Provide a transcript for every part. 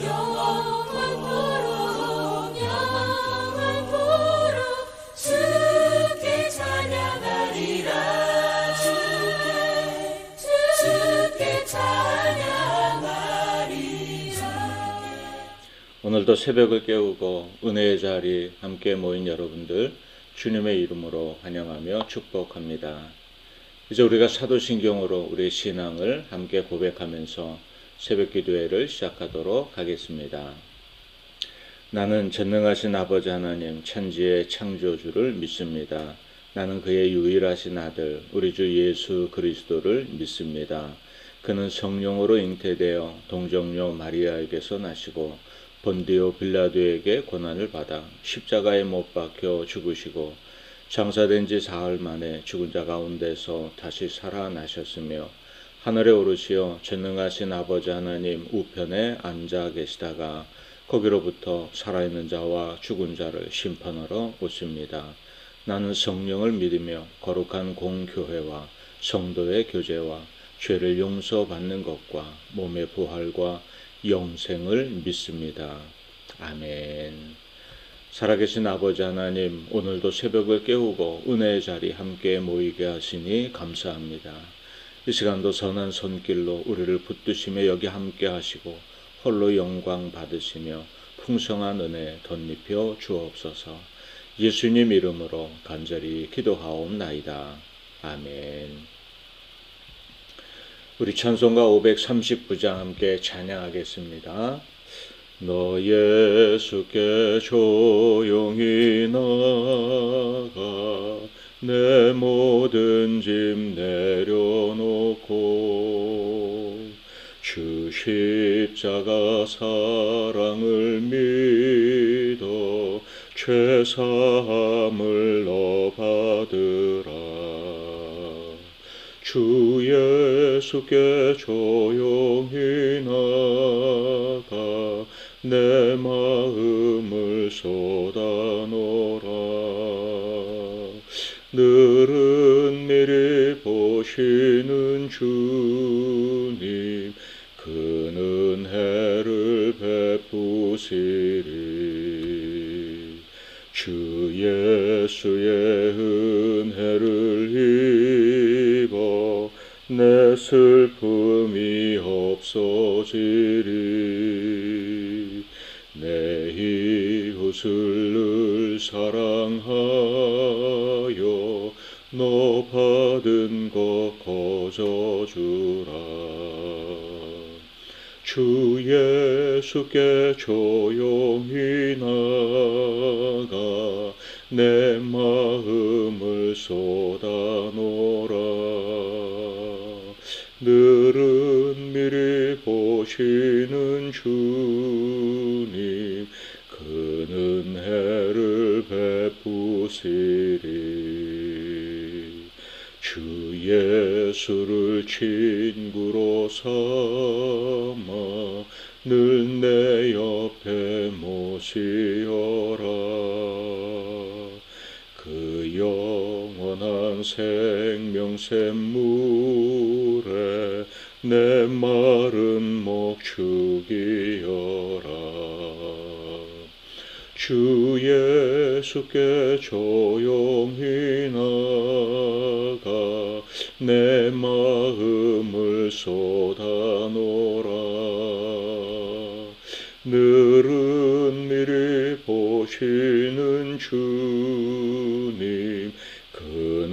영원토록 주께 찬양하리라. 주께 찬양하리라. 오늘도 새벽을 깨우고 은혜의 자리 함께 모인 여러분들 주님의 이름으로 환영하며 축복합니다. 이제 우리가 사도신경으로 우리의 신앙을 함께 고백하면서 새벽 기도회를 시작하도록 하겠습니다. 나는 전능하신 아버지 하나님 천지의 창조주를 믿습니다. 나는 그의 유일하신 아들 우리 주 예수 그리스도를 믿습니다. 그는 성령으로 잉태되어 동정녀 마리아에게서 나시고 본디오 빌라도에게 고난을 받아 십자가에 못 박혀 죽으시고 장사된 지 사흘 만에 죽은 자 가운데서 다시 살아나셨으며 하늘에 오르시어 전능하신 아버지 하나님 우편에 앉아 계시다가 거기로부터 살아있는 자와 죽은 자를 심판하러 오십니다. 나는 성령을 믿으며 거룩한 공교회와 성도의 교제와 죄를 용서받는 것과 몸의 부활과 영생을 믿습니다. 아멘. 살아계신 아버지 하나님, 오늘도 새벽을 깨우고 은혜의 자리 함께 모이게 하시니 감사합니다. 이 시간도 선한 손길로 우리를 붙드시며 여기 함께 하시고 홀로 영광 받으시며 풍성한 은혜 덧입혀 주옵소서. 예수님 이름으로 간절히 기도하옵나이다. 아멘. 우리 찬송가 539장 함께 찬양하겠습니다. 너 예수께 조용히 나가 내 모든 짐 내려놓고 주 십자가 사랑을 믿어 죄사함을 너 받으라. 주 예수께 조용히 나가 내 마음을 쏟아놓으라. 늘은 미리 보시는 주님 그 은혜를 베푸시리. 주 예수의 은혜를 입어 내 슬픔이 없어지리. 내 이웃을 늘 사랑하여 너 받은 것 거저주라. 주 예수께 조용히 나가 내 마음을 쏟아놓으라. 늘은 미리 보시는 주님 그 은혜를 베푸시리. 주 예수를 친구로 삼아 늘 내 옆에 모시어라. 그 영원한 생명샘물에 내 마른 목 죽이어라. 주 예수께 조용히 나가 내 마음을 쏟아놓으라. 늘은 미리 보시는 주님 그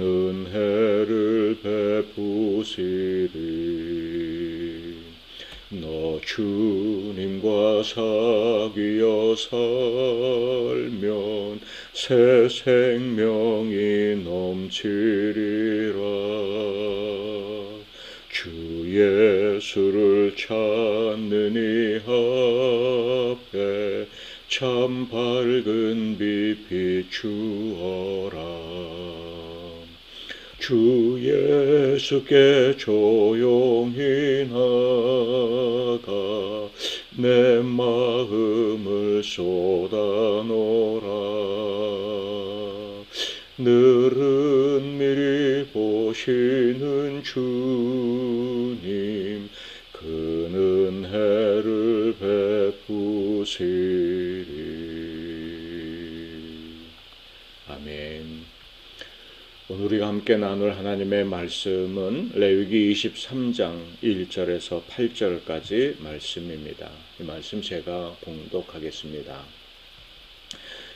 은혜를 베푸시리. 너 주님과 사귀어 살면 새 생명이 넘치리라. 주 예수를 찾는 이 앞에 참 밝은 빛 비추어라. 주 예수께 조용히 나가 내 마음을 쏟아놓으라. 늘은 미리 보시는 주님 그 은혜를 베푸 아멘. 오늘 우리가 함께 나눌 하나님의 말씀은 레위기 23장 1절에서 8절까지 말씀입니다. 이 말씀 제가 봉독하겠습니다.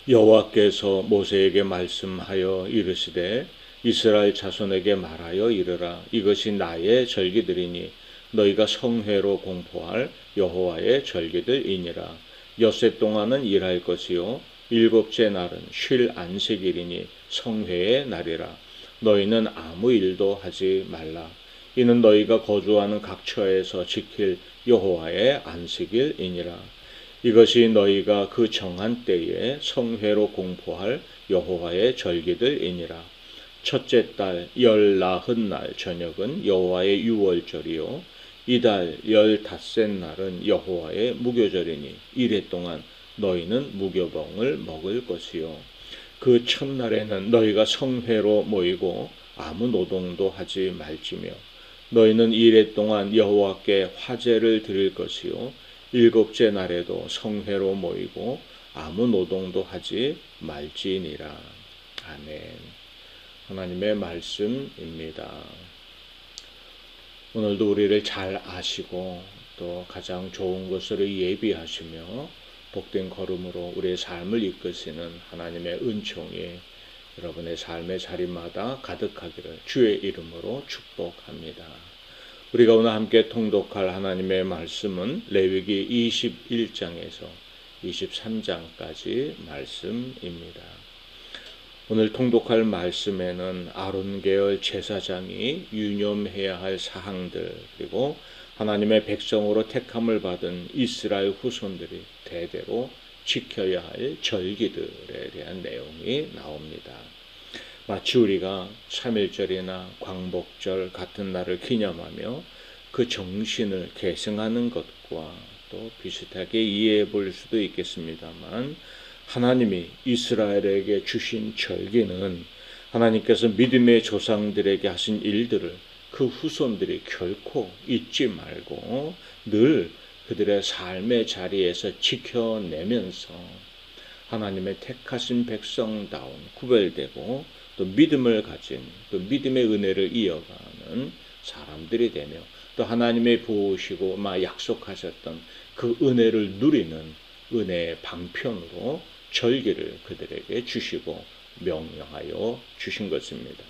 여호와께서 모세에게 말씀하여 이르시되 이스라엘 자손에게 말하여 이르라. 이것이 나의 절기들이니 너희가 성회로 공포할 여호와의 절기들이니라. 엿새 동안은 일할 것이요 일곱째 날은 쉴 안식일이니 성회의 날이라. 너희는 아무 일도 하지 말라. 이는 너희가 거주하는 각 처에서 지킬 여호와의 안식일이니라. 이것이 너희가 그 정한 때에 성회로 공포할 여호와의 절기들이니라. 첫째 달 19날 저녁은 여호와의 유월절이요 이달 15째 날은 여호와의 무교절이니 이래 동안 너희는 무교병을 먹을 것이요 그 첫날에는 너희가 성회로 모이고 아무 노동도 하지 말지며 너희는 이래 동안 여호와께 화제를 드릴 것이요 일곱째 날에도 성회로 모이고 아무 노동도 하지 말지니라. 아멘. 하나님의 말씀입니다. 오늘도 우리를 잘 아시고 또 가장 좋은 것으로 예비하시며 복된 걸음으로 우리의 삶을 이끄시는 하나님의 은총이 여러분의 삶의 자리마다 가득하기를 주의 이름으로 축복합니다. 우리가 오늘 함께 통독할 하나님의 말씀은 레위기 21장에서 23장까지 말씀입니다. 오늘 통독할 말씀에는 아론 계열 제사장이 유념해야 할 사항들 그리고 하나님의 백성으로 택함을 받은 이스라엘 후손들이 대대로 지켜야 할 절기들에 대한 내용이 나옵니다. 마치 우리가 3.1절이나 광복절 같은 날을 기념하며 그 정신을 계승하는 것과 또 비슷하게 이해해 볼 수도 있겠습니다만 하나님이 이스라엘에게 주신 절기는 하나님께서 믿음의 조상들에게 하신 일들을 그 후손들이 결코 잊지 말고 늘 그들의 삶의 자리에서 지켜내면서 하나님의 택하신 백성다운 구별되고 또 믿음을 가진 또 믿음의 은혜를 이어가는 사람들이 되며 또 하나님의 부으시고 약속하셨던 그 은혜를 누리는 은혜의 방편으로 절기를 그들에게 주시고 명령하여 주신 것입니다.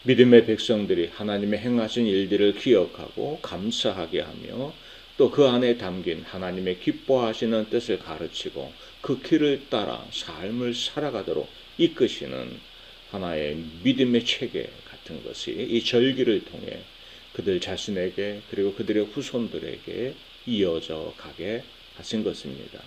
믿음의 백성들이 하나님의 행하신 일들을 기억하고 감사하게 하며 또 그 안에 담긴 하나님의 기뻐하시는 뜻을 가르치고 그 길을 따라 삶을 살아가도록 이끄시는 하나의 믿음의 체계 같은 것이 이 절기를 통해 그들 자신에게 그리고 그들의 후손들에게 이어져 가게 하신 것입니다.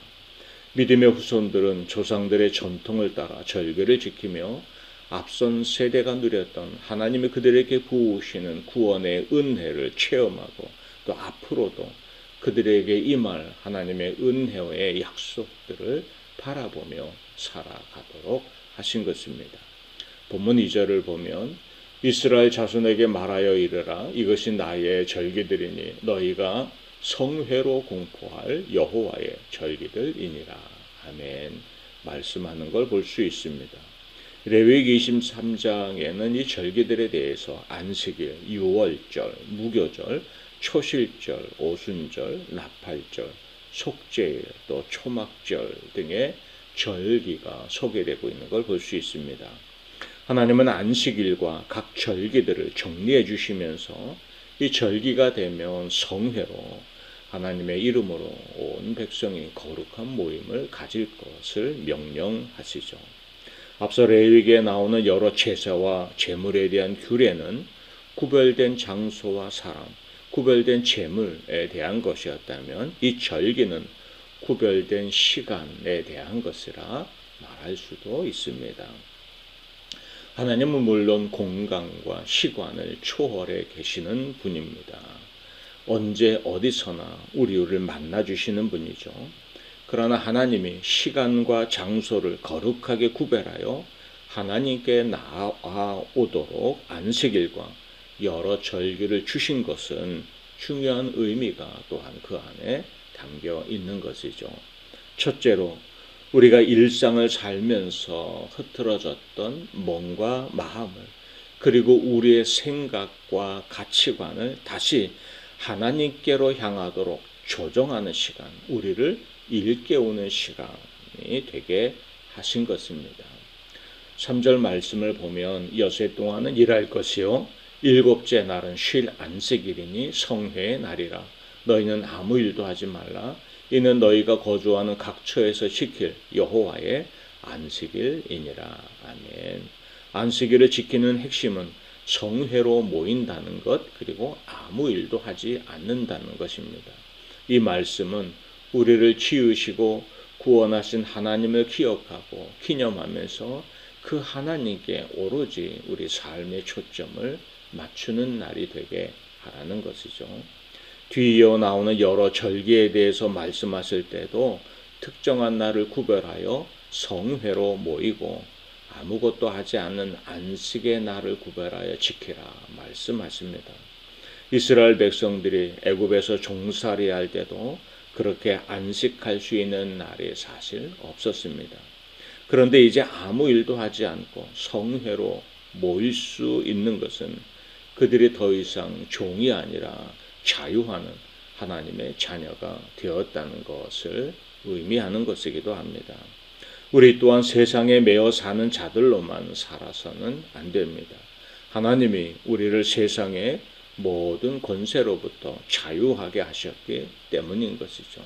믿음의 후손들은 조상들의 전통을 따라 절기를 지키며 앞선 세대가 누렸던 하나님이 그들에게 부으시는 구원의 은혜를 체험하고 또 앞으로도 그들에게 임할 하나님의 은혜의 약속들을 바라보며 살아가도록 하신 것입니다. 본문 2절을 보면 이스라엘 자손에게 말하여 이르라. 이것이 나의 절기들이니 너희가 성회로 공포할 여호와의 절기들이니라. 아멘. 말씀하는 걸 볼 수 있습니다. 레위기 23장에는 이 절기들에 대해서 안식일, 유월절, 무교절, 초실절, 오순절, 나팔절, 속죄일, 또 초막절 등의 절기가 소개되고 있는 걸 볼 수 있습니다. 하나님은 안식일과 각 절기들을 정리해 주시면서 이 절기가 되면 성회로 하나님의 이름으로 온 백성이 거룩한 모임을 가질 것을 명령하시죠. 앞서 레위기에 나오는 여러 제사와 제물에 대한 규례는 구별된 장소와 사람, 구별된 제물에 대한 것이었다면 이 절기는 구별된 시간에 대한 것이라 말할 수도 있습니다. 하나님은 물론 공간과 시간을 초월해 계시는 분입니다. 언제 어디서나 우리를 만나주시는 분이죠. 그러나 하나님이 시간과 장소를 거룩하게 구별하여 하나님께 나아오도록 안식일과 여러 절기를 주신 것은 중요한 의미가 또한 그 안에 담겨 있는 것이죠. 첫째로 우리가 일상을 살면서 흐트러졌던 몸과 마음을, 그리고 우리의 생각과 가치관을 다시 하나님께로 향하도록 조정하는 시간, 우리를 일깨우는 시간이 되게 하신 것입니다. 3절 말씀을 보면 여세 동안은 일할 것이요 일곱째 날은 쉴 안식일이니 성회의 날이라. 너희는 아무 일도 하지 말라. 이는 너희가 거주하는 각 처에서 지킬 여호와의 안식일이니라. 아멘. 안식일을 지키는 핵심은 성회로 모인다는 것, 그리고 아무 일도 하지 않는다는 것입니다. 이 말씀은 우리를 지으시고 구원하신 하나님을 기억하고 기념하면서 그 하나님께 오로지 우리 삶의 초점을 맞추는 날이 되게 하라는 것이죠. 뒤이어 나오는 여러 절기에 대해서 말씀하실 때도 특정한 날을 구별하여 성회로 모이고 아무것도 하지 않는 안식의 날을 구별하여 지키라 말씀하십니다. 이스라엘 백성들이 애굽에서 종살이 할 때도 그렇게 안식할 수 있는 날이 사실 없었습니다. 그런데 이제 아무 일도 하지 않고 성회로 모일 수 있는 것은 그들이 더 이상 종이 아니라 자유하는 하나님의 자녀가 되었다는 것을 의미하는 것이기도 합니다. 우리 또한 세상에 매여 사는 자들로만 살아서는 안 됩니다. 하나님이 우리를 세상의 모든 권세로부터 자유하게 하셨기 때문인 것이죠.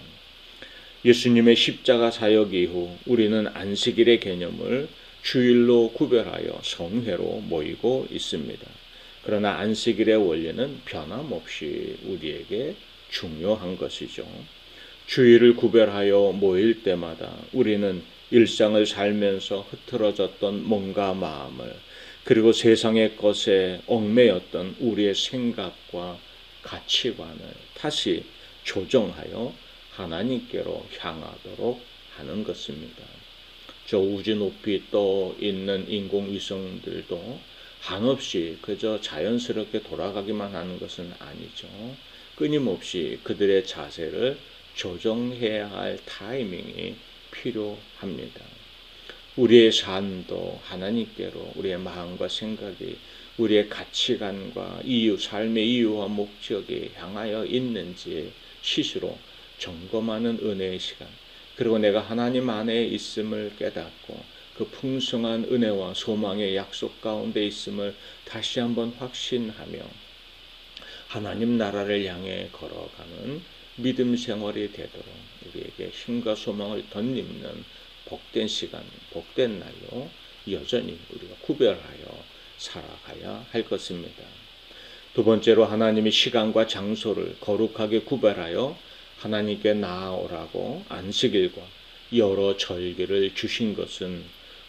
예수님의 십자가 사역 이후 우리는 안식일의 개념을 주일로 구별하여 성회로 모이고 있습니다. 그러나 안식일의 원리는 변함없이 우리에게 중요한 것이죠. 주일을 구별하여 모일 때마다 우리는 일상을 살면서 흐트러졌던 몸과 마음을, 그리고 세상의 것에 얽매였던 우리의 생각과 가치관을 다시 조정하여 하나님께로 향하도록 하는 것입니다. 저 우주 높이 떠 있는 인공위성들도 한없이 그저 자연스럽게 돌아가기만 하는 것은 아니죠. 끊임없이 그들의 자세를 조정해야 할 타이밍이 필요합니다. 우리의 삶도 하나님께로 우리의 마음과 생각이, 우리의 가치관과 이유, 삶의 이유와 목적이 향하여 있는지 스스로 점검하는 은혜의 시간, 그리고 내가 하나님 안에 있음을 깨닫고 그 풍성한 은혜와 소망의 약속 가운데 있음을 다시 한번 확신하며 하나님 나라를 향해 걸어가는 믿음 생활이 되도록 우리에게 힘과 소망을 덧입는 복된 시간, 복된 날로 여전히 우리가 구별하여 살아가야 할 것입니다. 두 번째로 하나님이 시간과 장소를 거룩하게 구별하여 하나님께 나아오라고 안식일과 여러 절기를 주신 것은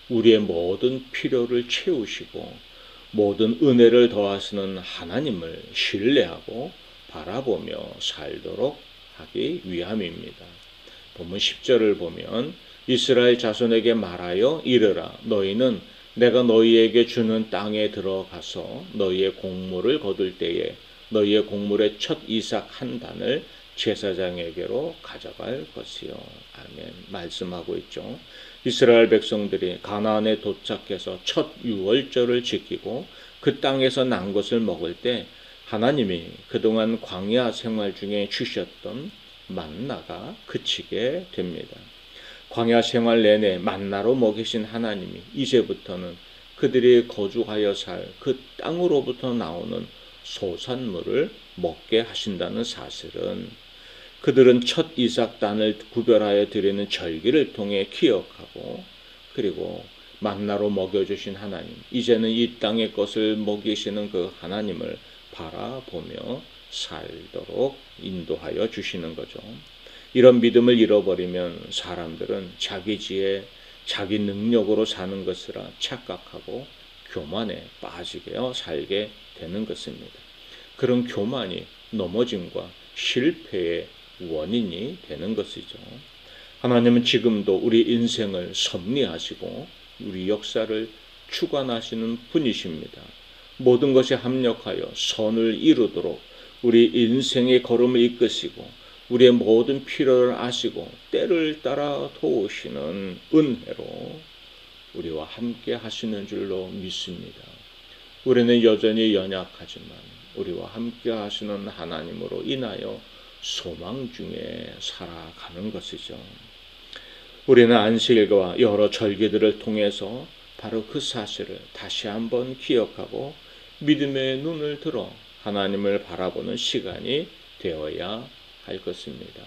우리의 모든 필요를 채우시고 모든 은혜를 더하시는 하나님을 신뢰하고 바라보며 살도록 하기 위함입니다. 본문 10절을 보면 이스라엘 자손에게 말하여 이르라. 너희는 내가 너희에게 주는 땅에 들어가서 너희의 곡물을 거둘 때에 너희의 곡물의 첫 이삭 한 단을 제사장에게로 가져갈 것이요. 아멘. 말씀하고 있죠. 이스라엘 백성들이 가나안에 도착해서 첫 유월절을 지키고 그 땅에서 난 것을 먹을 때 하나님이 그동안 광야 생활 중에 주셨던 만나가 그치게 됩니다. 광야 생활 내내 만나로 먹이신 하나님이 이제부터는 그들이 거주하여 살 그 땅으로부터 나오는 소산물을 먹게 하신다는 사실은 그들은 첫 이삭단을 구별하여 드리는 절기를 통해 기억하고, 그리고 만나로 먹여주신 하나님, 이제는 이 땅의 것을 먹이시는 그 하나님을 바라보며 살도록 인도하여 주시는 거죠. 이런 믿음을 잃어버리면 사람들은 자기 지혜, 자기 능력으로 사는 것이라 착각하고 교만에 빠지게 살게 되는 것입니다. 그런 교만이 넘어짐과 실패의 원인이 되는 것이죠. 하나님은 지금도 우리 인생을 섭리하시고 우리 역사를 주관하시는 분이십니다. 모든 것이 합력하여 선을 이루도록 우리 인생의 걸음을 이끄시고 우리의 모든 필요를 아시고 때를 따라 도우시는 은혜로 우리와 함께 하시는 줄로 믿습니다. 우리는 여전히 연약하지만 우리와 함께 하시는 하나님으로 인하여 소망 중에 살아가는 것이죠. 우리는 안식일과 여러 절기들을 통해서 바로 그 사실을 다시 한번 기억하고 믿음의 눈을 들어 하나님을 바라보는 시간이 되어야 할 것입니다.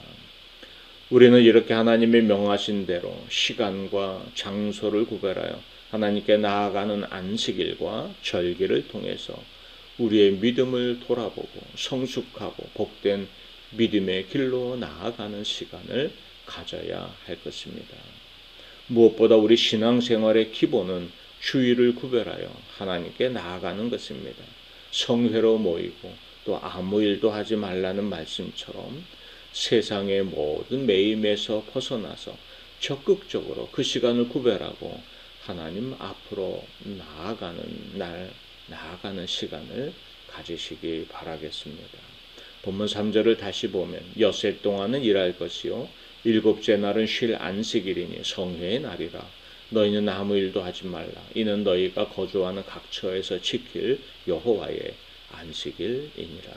우리는 이렇게 하나님이 명하신 대로 시간과 장소를 구별하여 하나님께 나아가는 안식일과 절기를 통해서 우리의 믿음을 돌아보고 성숙하고 복된 믿음의 길로 나아가는 시간을 가져야 할 것입니다. 무엇보다 우리 신앙생활의 기본은 주일을 구별하여 하나님께 나아가는 것입니다. 성회로 모이고 또 아무 일도 하지 말라는 말씀처럼 세상의 모든 매임에서 벗어나서 적극적으로 그 시간을 구별하고 하나님 앞으로 나아가는 시간을 가지시기 바라겠습니다. 본문 3절을 다시 보면 엿새 동안은 일할 것이요 일곱째 날은 쉴 안식일이니 성회의 날이라. 너희는 아무 일도 하지 말라. 이는 너희가 거주하는 각처에서 지킬 여호와의 안식일이니라.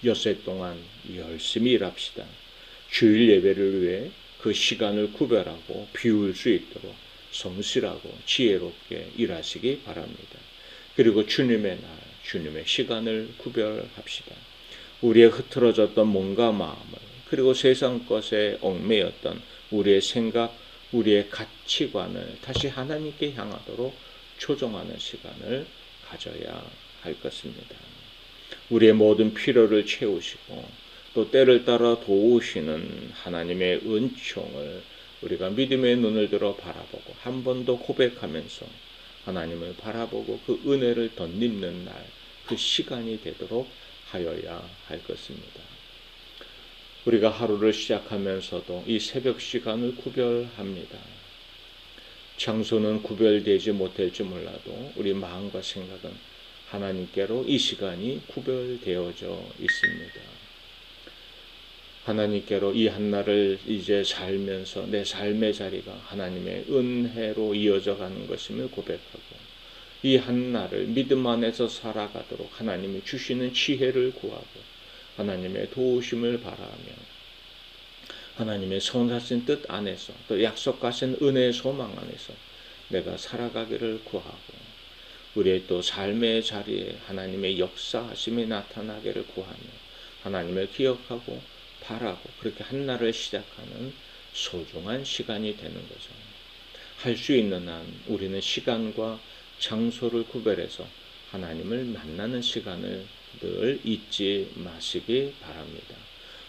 엿새 동안 열심히 일합시다. 주일 예배를 위해 그 시간을 구별하고 비울 수 있도록 성실하고 지혜롭게 일하시기 바랍니다. 그리고 주님의 날, 주님의 시간을 구별합시다. 우리의 흐트러졌던 몸과 마음을 그리고 세상 것에 얽매였던 우리의 생각, 우리의 가치관을 다시 하나님께 향하도록 조정하는 시간을 가져야 할 것입니다. 우리의 모든 필요를 채우시고 또 때를 따라 도우시는 하나님의 은총을 우리가 믿음의 눈을 들어 바라보고 한 번 더 고백하면서 하나님을 바라보고 그 은혜를 덧입는 날, 그 시간이 되도록 하여야 할 것입니다. 우리가 하루를 시작하면서도 이 새벽 시간을 구별합니다. 장소는 구별되지 못할지 몰라도 우리 마음과 생각은 하나님께로 이 시간이 구별되어져 있습니다. 하나님께로 이 한날을 이제 살면서 내 삶의 자리가 하나님의 은혜로 이어져 가는 것임을 고백하고 이 한날을 믿음 안에서 살아가도록 하나님이 주시는 지혜를 구하고 하나님의 도우심을 바라며 하나님의 선하신 뜻 안에서 또 약속하신 은혜의 소망 안에서 내가 살아가기를 구하고 우리의 또 삶의 자리에 하나님의 역사하심이 나타나기를 구하며 하나님을 기억하고 바라고 그렇게 한날을 시작하는 소중한 시간이 되는 거죠. 할 수 있는 한 우리는 시간과 장소를 구별해서 하나님을 만나는 시간을 늘 잊지 마시기 바랍니다.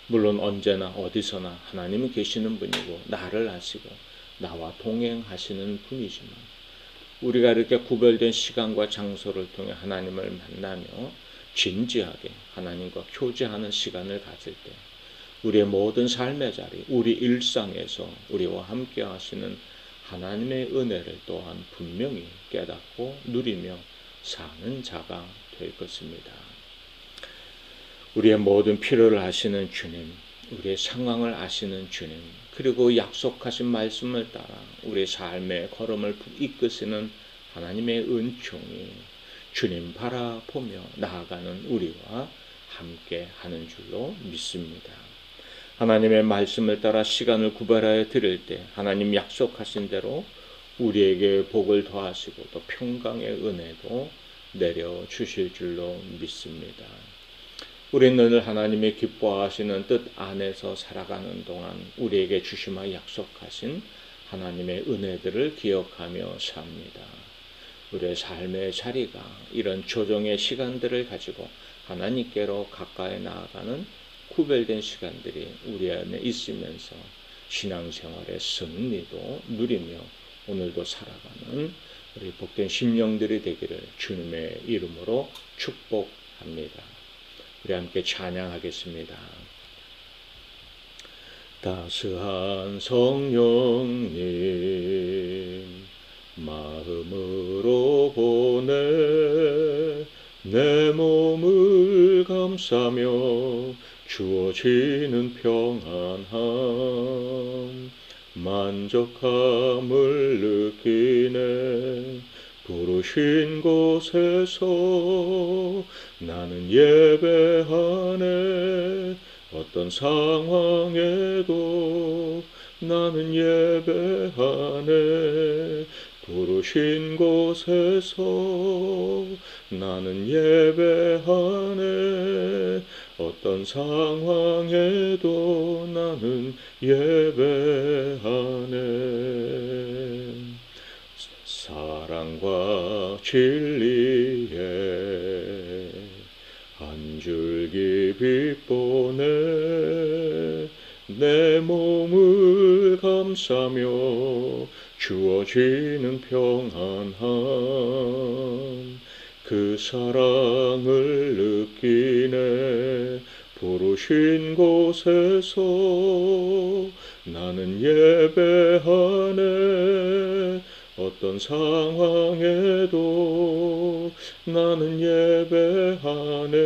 물론 언제나 어디서나 하나님은 계시는 분이고 나를 아시고 나와 동행하시는 분이지만 우리가 이렇게 구별된 시간과 장소를 통해 하나님을 만나며 진지하게 하나님과 교제하는 시간을 가질 때 우리의 모든 삶의 자리, 우리 일상에서 우리와 함께 하시는 하나님의 은혜를 또한 분명히 깨닫고 누리며 사는 자가 될 것입니다. 우리의 모든 필요를 아시는 주님, 우리의 상황을 아시는 주님, 그리고 약속하신 말씀을 따라 우리의 삶의 걸음을 이끄시는 하나님의 은총이 주님 바라보며 나아가는 우리와 함께 하는 줄로 믿습니다. 하나님의 말씀을 따라 시간을 구별하여 드릴 때 하나님 약속하신 대로 우리에게 복을 더하시고 또 평강의 은혜도 내려주실 줄로 믿습니다. 우리는 늘 하나님이 기뻐하시는 뜻 안에서 살아가는 동안 우리에게 주시마 약속하신 하나님의 은혜들을 기억하며 삽니다. 우리의 삶의 자리가 이런 조정의 시간들을 가지고 하나님께로 가까이 나아가는 구별된 시간들이 우리 안에 있으면서 신앙생활의 승리도 누리며 오늘도 살아가는 우리 복된 심령들이 되기를 주님의 이름으로 축복합니다. 우리 함께 찬양하겠습니다. 따스한 성령님 마음으로 보내 내 몸을 감싸며 주어지는 평안함 만족함을 느끼네. 부르신 곳에서 나는 예배하네. 어떤 상황에도 나는 예배하네. 부르신 곳에서 나는 예배하네. 어떤 상황에도 나는 예배하네. 사랑과 진리에 한 줄기 빛보네. 내 몸을 감싸며 주어지는 평안함 그 사랑을 느끼네. 부르신 곳에서 나는 예배하네. 어떤 상황에도 나는 예배하네.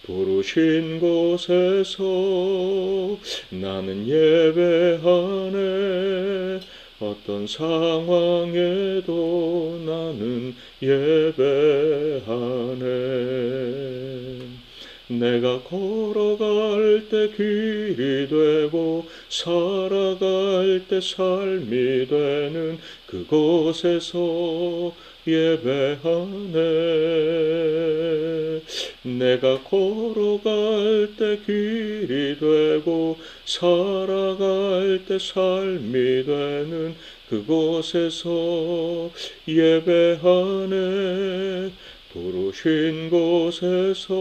부르신 곳에서 나는 예배하네. 어떤 상황에도 나는 예배하네. 내가 걸어갈 때 길이 되고 살아갈 때 삶이 되는 그곳에서 예배하네. 내가 걸어갈 때 길이 되고 살아갈 때 삶이 되는 그곳에서 예배하네. 부르신 곳에서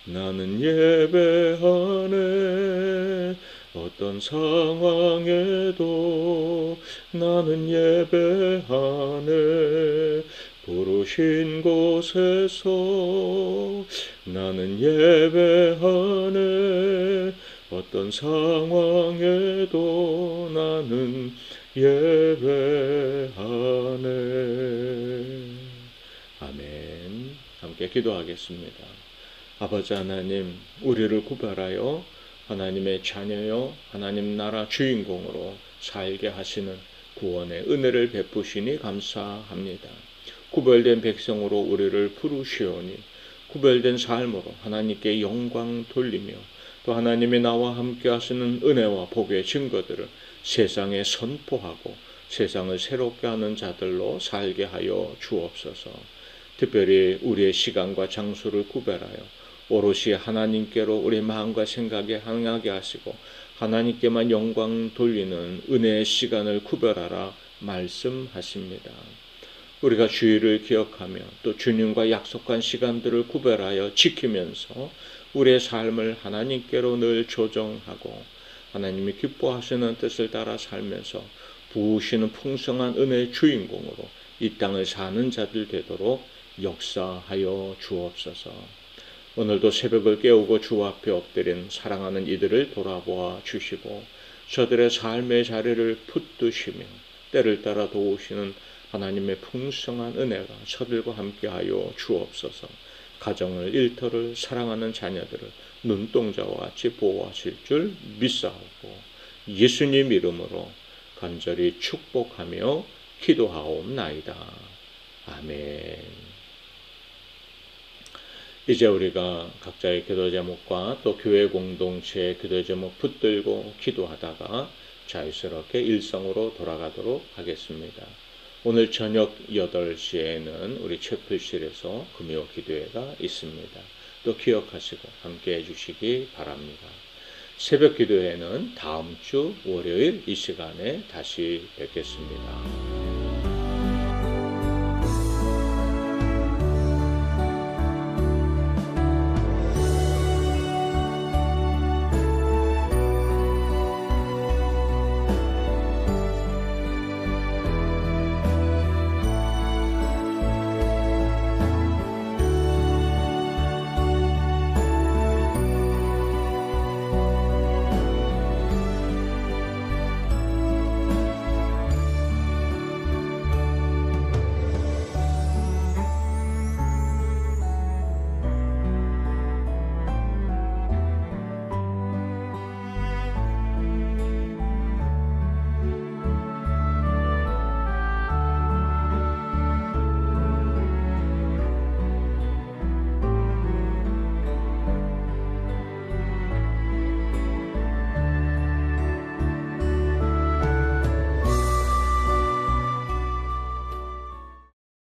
나는 예배하네. 어떤 상황에도 나는 예배하네. 부르신 곳에서 나는 예배하네. 어떤 상황에도 나는 예배하네. 아멘. 함께 기도하겠습니다. 아버지 하나님, 우리를 구별하여 하나님의 자녀요 하나님 나라 주인공으로 살게 하시는 구원의 은혜를 베푸시니 감사합니다. 구별된 백성으로 우리를 부르시오니 구별된 삶으로 하나님께 영광 돌리며 또 하나님이 나와 함께 하시는 은혜와 복의 증거들을 세상에 선포하고 세상을 새롭게 하는 자들로 살게 하여 주옵소서. 특별히 우리의 시간과 장소를 구별하여 오롯이 하나님께로 우리 마음과 생각에 향하게 하시고 하나님께만 영광 돌리는 은혜의 시간을 구별하라 말씀하십니다. 우리가 주의를 기억하며 또 주님과 약속한 시간들을 구별하여 지키면서 우리의 삶을 하나님께로 늘 조정하고 하나님이 기뻐하시는 뜻을 따라 살면서 부으시는 풍성한 은혜의 주인공으로 이 땅을 사는 자들 되도록 역사하여 주옵소서. 오늘도 새벽을 깨우고 주 앞에 엎드린 사랑하는 이들을 돌아보아 주시고 저들의 삶의 자리를 붙드시며 때를 따라 도우시는 하나님의 풍성한 은혜가 저들과 함께하여 주옵소서. 가정을 일터를 사랑하는 자녀들을 눈동자와 같이 보호하실 줄 믿사오고 예수님 이름으로 간절히 축복하며 기도하옵나이다. 아멘. 이제 우리가 각자의 기도 제목과 또 교회 공동체의 기도 제목 붙들고 기도하다가 자유스럽게 일상으로 돌아가도록 하겠습니다. 오늘 저녁 8시에는 우리 채플실에서 금요 기도회가 있습니다. 또 기억하시고 함께 해주시기 바랍니다. 새벽 기도회는 다음 주 월요일 이 시간에 다시 뵙겠습니다.